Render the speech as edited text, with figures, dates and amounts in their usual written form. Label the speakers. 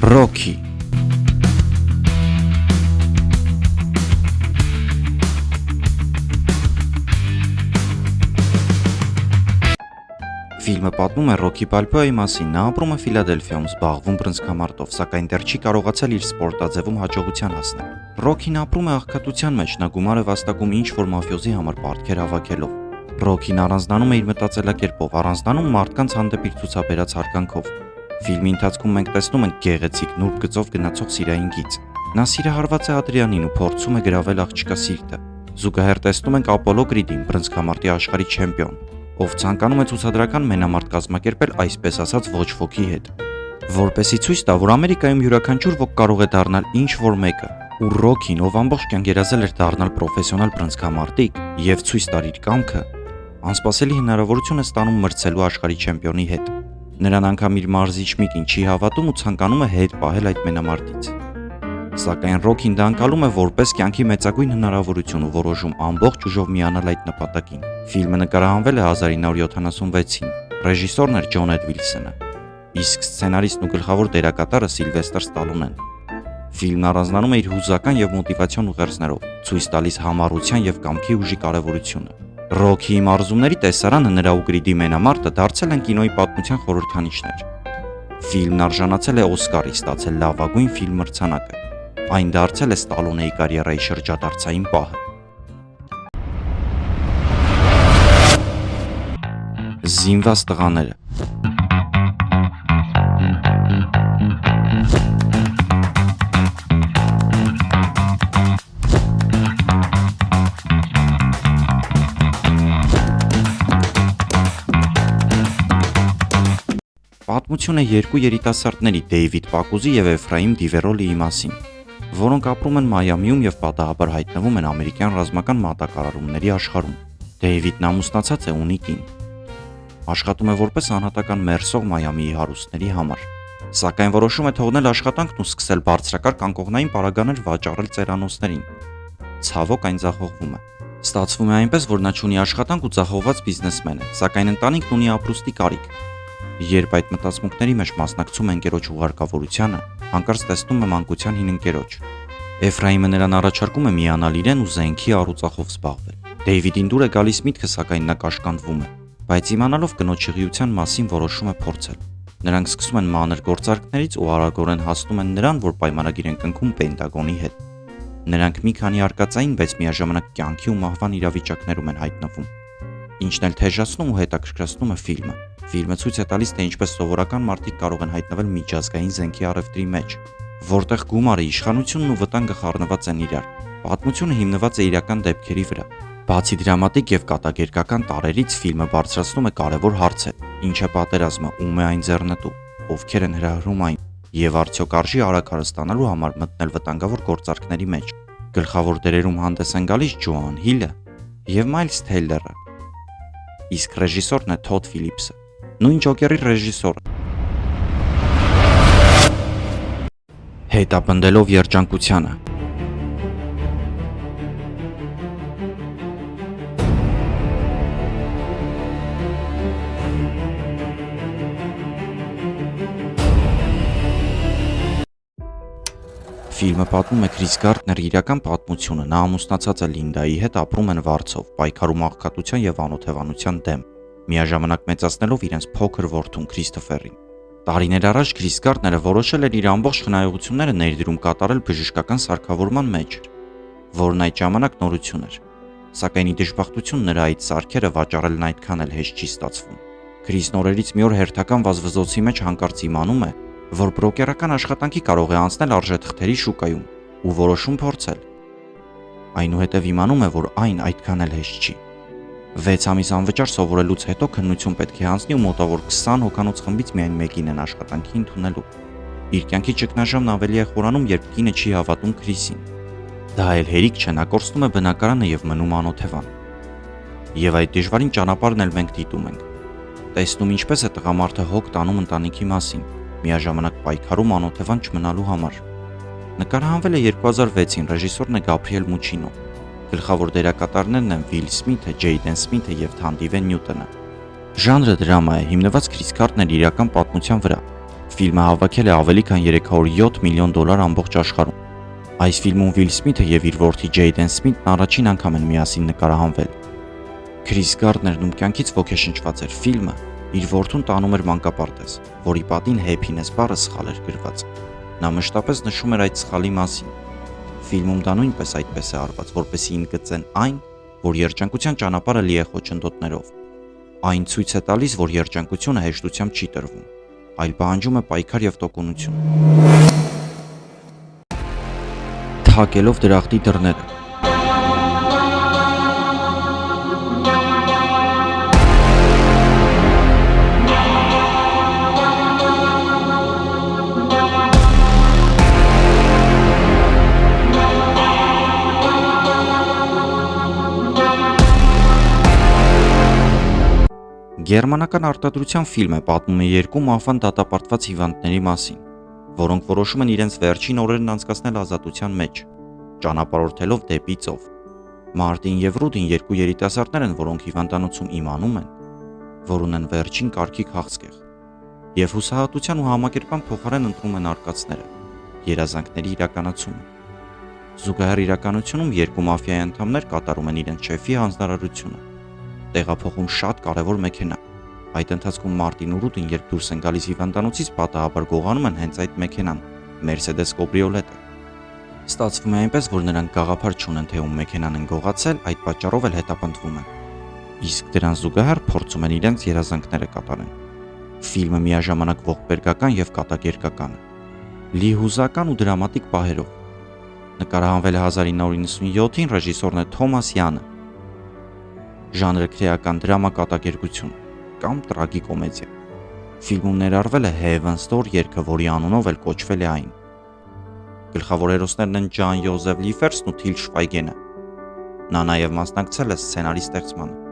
Speaker 1: Ռոքի Ֆիլմը պատմում է Ռոքի Բալբոայի մասին։ Նա ապրում է Ֆիլադելֆիայում, զբաղվում բռնցքամարտով, սակայն դեռ չի կարողացել իր սպորտաձևում հաջողության հասնել։ Ռոքին ապրում է աղքատության մեջ, նա գումար է վաստակում ինչ-որ մաֆիոզի համար պարտքեր հավաքելով։ Ռոքին առանձնանում է իր մտածելակերպով, առանձնանում մարդկանց հանդեպ իր ցուցաբերած հարգանքով։ Ֆիլմի ընթացքում մենք տեսնում ենք գեղեցիկ նուրբ գծով գնացող սիրային գիծ։ Նա սիրահարված է Ադրիանին ու փորձում է գրավել աղջկա սիրտը։ Զուգահեռ տեսնում ենք Ապոլո Կրիդին, բռնցքամարտի աշխարհի չեմպիոն, ով ցանկանում է ցուցադրական մենամարտ կազմակերպել այսպես ասած ոչ ոքի հետ, որպեսզի ցույց տա, որ Ամերիկայում յուրաքանչյուր ոք կարող է դառնալ ինչ-որ մեկը, ու Ռոքին, ով ամբողջ կյանք երազել էր դառնալ պրոֆեսիոնալ բռնցքամարտիկ եւ ցույց տալ իր կամքը, անսպասելի հնարավորություն է ստանում մրցելու աշխարհի չեմպիոնի հետ։ Նրան անգամ իր մարզիչ Միկին չի հավատում ու ցանկանում է հետ պահել այդ մենամարտից։ Սակայն Ռոքին դա անցալում է որպես կյանքի մեծագույն հնարավորություն ու որոշում ամբողջ ուժով միանալ այդ նպատակին։ Ֆիլմը նկարահանվել է 1976-ին, ռեժիսորն էր Ջոն Էդվիլսոնը, իսկ սցենարիստն ու գլխավոր դերակատարը Սիլվեստր Ստալոնեն։ Ֆիլմն առանձնանում է իր հուզական եւ մոտիվացիոն ուղերձներով, ցույց տալիս համառության եւ կամքի ուժի կարեւորությունը։ Ռոքիի մարզումների տեսարանը նրա ու Կրիդի մենամարտը դարձել են կինոյի պատմության խորհրդանիշներ։ Ֆիլմն արժանացել է Օսկարի, ստացել լավագույն ֆիլմ մրցանակը։ Այն դարձել է Ստալոնեի կարիերայի շրջադարձային պահը։ Զինված տղաները։ Պատմություն է երկու երիտասարդների՝ Դեյվիդ Պակուզի եւ Էֆրայիմ Դիվերոլիի մասին, որոնք ապրում են Մայամիում եւ պատահաբար հայտնվում են ամերիկյան ռազմական մատակարարումների աշխարհում։ Դեյվիդն ամուսնացած է, ունի կին։ Աշխատում է որպես անհատական մերսող Մայամիի հարուստների համար, սակայն որոշում է թողնել աշխատանքն ու սկսել բարձրակարգ անկողնային պարագաներ վաճառել ծերանոցներին։ Ցավոք այն ձախողվում է։ Ստացվում է այնպես, որ նա չունի աշխատանք ու ձախողված բիզնեսմեն է, սակայն ընտանիքն ունի ապրուստի կարիք։ Երբ այդ մտածմունքների մեջ մասնակցում է ընկերոջ ուղարկավորությանը, հանկարծ տեսնում է մանկության հին ընկերոջ։ Էֆրայիմը նրան առաջարկում է միանալ իրեն ու զենքի առուծախով զբաղվել։ Դեյվիդին դուր է գալիս միտքը, սակայն նա կաշկանդվում է, բայց իմանալով կնոջ հղիության մասին որոշում է փորձել։ Նրանք սկսում են մանր գործարքներից ու արագորեն հասնում են նրան, որ պայմանագիր են կնքում Պենտագոնի հետ։ Նրանք մի քանի արկածային, բայց միաժամանակ կյանքի ու մահվան իրավիճակներում են հայտնվում, ինչն էլ թեժացնում ու հետաքրքրացնում է ֆիլմը։ Ֆիլմը ցույց է տալիս, թե ինչպես սովորական մարդիկ կարող են հայտնվել միջազգային զենքի առևտրի մեջ, որտեղ գումարը, իշխանությունն ու վտանգը խառնված են իրար։ Պատմությունը հիմնված է իրական դեպքերի վրա։ Բացի դրամատիկ եւ կատակերգական տարրերից, ֆիլմը բարձրացնում է կարևոր հարցը. ինչ է պատերազմը, ում է այն ձեռնտու, ովքեր են հրահրում այն, եւ արդյոք արժի արագ հարստանալու համար մտնել վտանգավոր գործարքների մեջ։ Գլխավոր դերերում հանդես են գալիս Ջոան Հիլը եւ Մայլս Թեյլերը, իսկ ռեժիսորն է Թոդ Ֆիլիպսը, նույն Ջոկերի ռեժիսորը։ Հետապնդելով երջանկությանը։ Ֆիլմը պատմում է Քրիս Գարտների իրական պատմությունը։ Նա ամուսնացած է Լինդայի հետ, ապրում են վարձով, պայքարում աղքատության եւ անօթևանության դեմ, միաժամանակ մեծացնելով իրենց փոքր որդուն Քրիստոֆերին։ Տարիներ առաջ Քրիս Գարտները որոշել էր իր ամբողջ խնայողությունները ներդրում կատարել բժշկական սարքավորման մեջ, որն այդ ժամանակ նորություն էր։ Սակայն ի դժբախտություն նրա այդ սարքերը վաճառելն այդքան էլ հեշտ չի ստացվում։ Քրիսն օրերից մի օր հերթական վազվզոցի մեջ հանկարծ իմանում է, որ բրոկերական աշխատանքի կարող է անցնել արժեթղթերի շուկայում ու որոշում փորձել։ Այնուհետև իմանում է, որ այն այդքան էլ հեշտ չի։ 6 ամիս անվճար սովորելուց հետո քննություն պետք է անցնի ու մոտավոր 20 հոգանոց խմբից միայն մեկին են աշխատանքի ընդունելու։ Իր կյանքի ճգնաժամն ավելի է խորանում, երբ կինը չի հավատում Քրիսին։ Դա էլ հերիք չէ, նա կորցնում է բնակարանը եւ մնում անօթևան։ Եվ այդ դժվարին ճանապարհն էլ մենք դիտում ենք։ Տեսնում ինչպես է տղամարդը հոգ տանում ընտանիքի մասին, միաժամանակ պայքարում անօթևան չմնալու համար։ Նկարահանվել է 2006-ին, ռեժիսորն է Գաբրիել Մուչինո։ Գլխավոր դերակատարներն են Վիլ Սմիթը, Ջեյդեն Սմիթը եւ Թանդի Վեն Նյուտոնը։ Ժանրը դրամա է, հիմնված Քրիս Գարտների իրական պատմության վրա։ Ֆիլմը հավաքել է ավելի քան 307 միլիոն դոլար ամբողջ աշխարհում։ Այս ֆիլմում Վիլ Սմիթը եւ իր որդի Ջեյդեն Սմիթն առաջին անգամ են միասին նկարահանվել։ Քրիս Գարդներն ում կյանքից ոգեշնչված էր ֆիլմը, իր որդուն տանում էր մանկապարտեզ, որի պատին happiness բառը սխալ էր գրված։ Նա մշտապես նշում էր այդ սխալի մասին։ Ֆիլմում դա նույնպես այդպես է արված, որպեսզի ընդգծեն այն, որ երջանկության ճանապարհը լի է խոչընդոտներով։ Այն ցույց է տալիս, որ երջանկությունը հեշտությամբ չի տրվում, այլ պահանջում է պայքար եւ տոկունություն։ Թակելով դրախտի դռները։ Գերմանական արտադրության ֆիլմը պատմում է երկու մահվան դատապարտված հիվանդների մասին, որոնք որոշում են իրենց վերջին օրերն անցկացնել ազատության մեջ, ճանապարհորդելով դեպի ծով։ Մարտին եւ Ռուդին երկու երիտասարդներ են, որոնք հիվանդանոցում իմանում են, որ ունեն վերջին կարգի քաղցկեղ, եւ հուսահատության ու համակերպման փոխարեն ընտրում են արկածները, երազանքների իրականացումը։ Զուգահեռ իրականությունում երկու մաֆիայի անդամներ կատարում են իրենց շեֆի հանձնարարությունը, տեղափոխում շատ կարևոր մեքենա։ Այդ ընթացքում Մարտին ու Ռուդին, երբ դուրս են գալիս հիվանդանոցից, պատահաբար գողանում են հենց այդ մեքենան՝ Mercedes կոբրիոլետը։ Ստացվում է այնպես, որ նրանք գաղափար չունեն, թե ում մեքենան են գողացել, այդ պատճառով էլ հետապնդվում են։ Իսկ դրան զուգահեռ փորձում են իրենց երազանքները կատարեն։ Ֆիլմը միաժամանակ ողբերգական եւ կատակերգական է, լի հուզական ու դրամատիկ պահերով։ Նկարահանվել է 1997-ին, ռեժիսորն է Թոմաս Յանը։ Ժանրը քրեական դրամա կատակերգություն կամ տրագիկոմեդիա։ Ֆիլմում ներառվել է Heaven's Door երգը, որի անունով էլ կոչվել է այն։ Գլխավոր հերոսներն են Ջան Յոզեֆ Լիֆերսն ու Թիլ Շվայգենը։ Նա նաև մասնակցել է սցենարի ստեղծմանը։